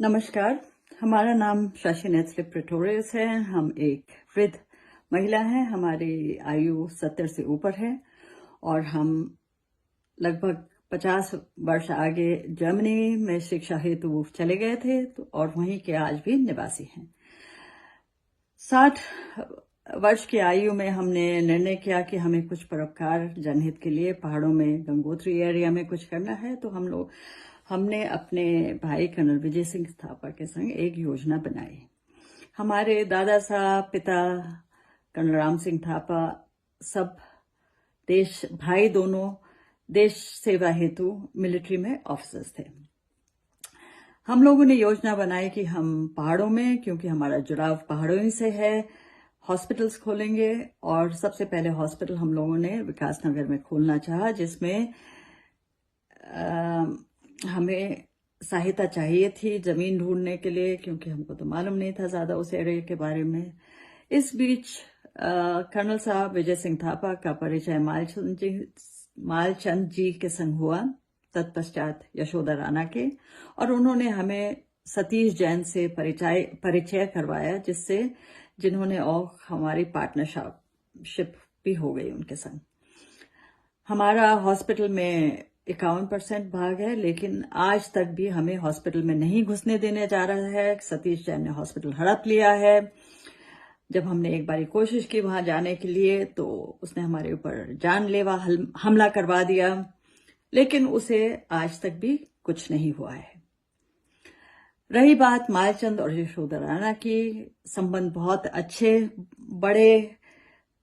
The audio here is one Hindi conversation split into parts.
नमस्कार। हमारा नाम शशि नेत्री प्रेटोरियस है। हम एक वृद्ध महिला हैं। हमारी आयु 70 से ऊपर है और हम लगभग 50 वर्ष आगे जर्मनी में शिक्षा हेतु चले गए थे और वहीं के आज भी निवासी हैं। 60 वर्ष की आयु में हमने निर्णय किया कि हमें कुछ परोपकार जनहित के लिए पहाड़ों में गंगोत्री एरिया में कुछ करना है। तो हमने अपने भाई कर्नल विजय सिंह थापा के संग एक योजना बनाई। हमारे दादा साहब, पिता कर्नल राम सिंह थापा सब भाई दोनों देश सेवा हेतु मिलिट्री में ऑफिसर्स थे। हम लोगों ने योजना बनाई कि हम पहाड़ों में, क्योंकि हमारा जुड़ाव पहाड़ों ही से है, हॉस्पिटल्स खोलेंगे। और सबसे पहले हॉस्पिटल हम लोगों ने विकासनगर में खोलना चाहा, जिसमें हमें सहायता चाहिए थी जमीन ढूंढने के लिए, क्योंकि हमको तो मालूम नहीं था ज्यादा उस एरिया के बारे में। इस बीच कर्नल साहब विजय सिंह थापा का परिचय मालचंद जी के संग हुआ, तत्पश्चात यशोदा राणा के, और उन्होंने हमें सतीश जैन से परिचय करवाया, जिन्होंने और हमारी पार्टनरशिप भी हो गई उनके संग। हमारा हॉस्पिटल में 51% भाग है, लेकिन आज तक भी हमें हॉस्पिटल में नहीं घुसने देने जा रहा है। सतीश जैन ने हॉस्पिटल हड़प लिया है। जब हमने एक बारी कोशिश की वहां जाने के लिए, तो उसने हमारे ऊपर जानलेवा हमला करवा दिया, लेकिन उसे आज तक भी कुछ नहीं हुआ है। रही बात मालचंद और यशोदा राणा की, संबंध बहुत अच्छे बड़े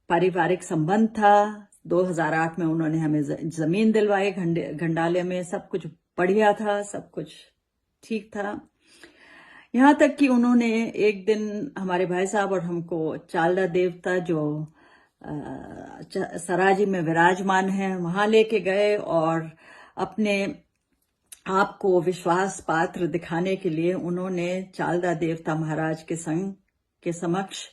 पारिवारिक संबंध था। 2008 में उन्होंने हमें जमीन दिलवाई घंडाले में। सब कुछ बढ़िया था, सब कुछ ठीक था, यहां तक कि उन्होंने एक दिन हमारे भाई साहब और हमको चालदा देवता, जो सराजी में विराजमान है, वहां लेके गए और अपने आप को विश्वास पात्र दिखाने के लिए उन्होंने चालदा देवता महाराज के समक्ष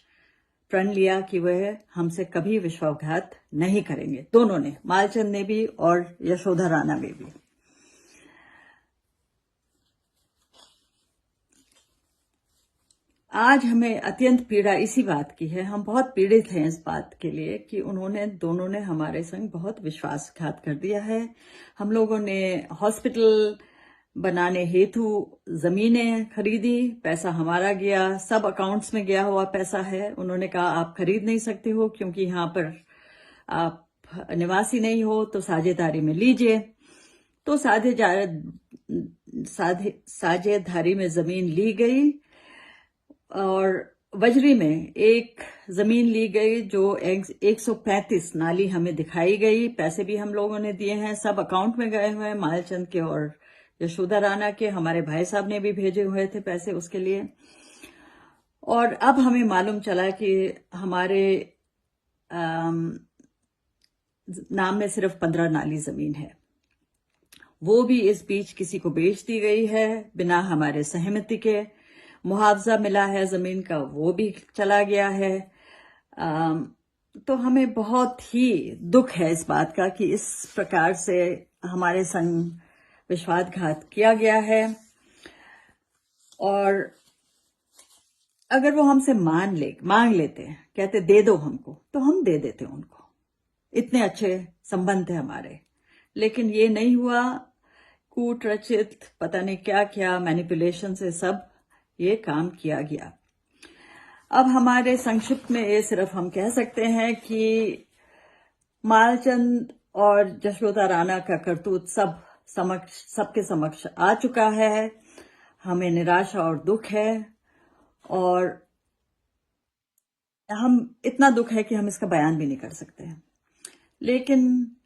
प्रण लिया कि वह हमसे कभी विश्वासघात नहीं करेंगे। दोनों ने, मालचंद ने भी और यशोदा राणा ने भी। आज हमें अत्यंत पीड़ा इसी बात की है, हम बहुत पीड़ित हैं इस बात के लिए कि दोनों ने हमारे संग बहुत विश्वासघात कर दिया है। हम लोगों ने हॉस्पिटल बनाने हेतु जमीनें खरीदी, पैसा हमारा गया, सब अकाउंट्स में गया हुआ पैसा है। उन्होंने कहा आप खरीद नहीं सकते हो क्योंकि यहाँ पर आप निवासी नहीं हो, तो साझेदारी में लीजिए। तो साझेदारी में जमीन ली गई और वजरी में एक जमीन ली गई जो 135 नाली हमें दिखाई गई। पैसे भी हम लोगों ने दिए हैं, सब अकाउंट में गए हुए हैं, मालचंद के और यशोदा राणा के। हमारे भाई साहब ने भी भेजे हुए थे पैसे उसके लिए। और अब हमें मालूम चला कि हमारे नाम में सिर्फ 15 नाली जमीन है, वो भी इस बीच किसी को बेच दी गई है बिना हमारे सहमति के। मुआवजा मिला है जमीन का, वो भी चला गया है। तो हमें बहुत ही दुख है इस बात का कि इस प्रकार से हमारे संग विश्वासघात किया गया है। और अगर वो हमसे मांग लेते, कहते दे दो हमको, तो हम दे देते उनको, इतने अच्छे संबंध थे हमारे। लेकिन ये नहीं हुआ, कूट रचित पता नहीं क्या क्या मैनिपुलेशन से सब ये काम किया गया। अब हमारे संक्षिप्त में ये सिर्फ हम कह सकते हैं कि मालचंद और यशोदा राणा का करतूत सबके समक्ष आ चुका है। हमें निराशा और दुख है, और हम इतना दुख है कि हम इसका बयान भी नहीं कर सकते। लेकिन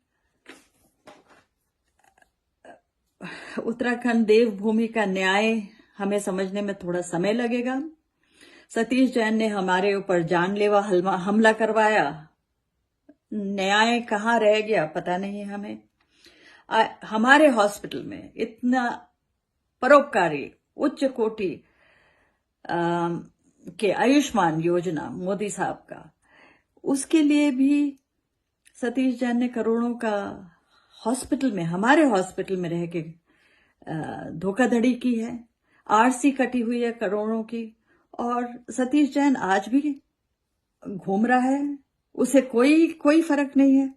उत्तराखंड देवभूमि का न्याय हमें समझने में थोड़ा समय लगेगा। सतीश जैन ने हमारे ऊपर जानलेवा हमला करवाया, न्याय कहाँ रह गया पता नहीं हमें। हमारे हॉस्पिटल में इतना परोपकारी उच्च कोटि के आयुष्मान योजना मोदी साहब का, उसके लिए भी सतीश जैन ने करोड़ों का हॉस्पिटल में, हमारे हॉस्पिटल में रह के धोखाधड़ी की है। आरसी कटी हुई है करोड़ों की, और सतीश जैन आज भी घूम रहा है, उसे कोई कोई फर्क नहीं है।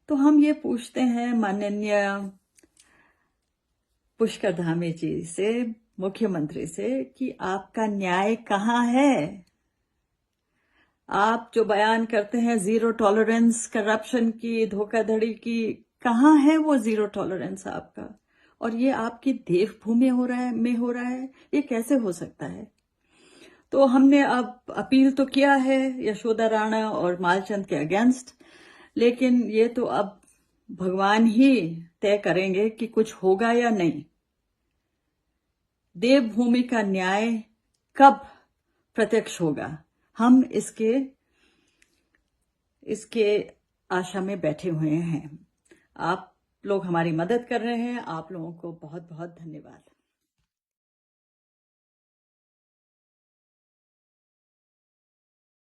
तो हम ये पूछते हैं माननीय पुष्कर धामी जी से, मुख्यमंत्री से, कि आपका न्याय कहाँ है? आप जो बयान करते हैं जीरो टॉलरेंस करप्शन की, धोखाधड़ी की, कहाँ है वो जीरो टॉलरेंस आपका? और ये आपकी देवभूमि में हो रहा है, ये कैसे हो सकता है? तो हमने अब अपील तो किया है यशोदा राणा और मालचंद के अगेंस्ट, लेकिन ये तो अब भगवान ही तय करेंगे कि कुछ होगा या नहीं। देवभूमि का न्याय कब प्रत्यक्ष होगा, हम इसके आशा में बैठे हुए हैं। आप लोग हमारी मदद कर रहे हैं, आप लोगों को बहुत बहुत धन्यवाद।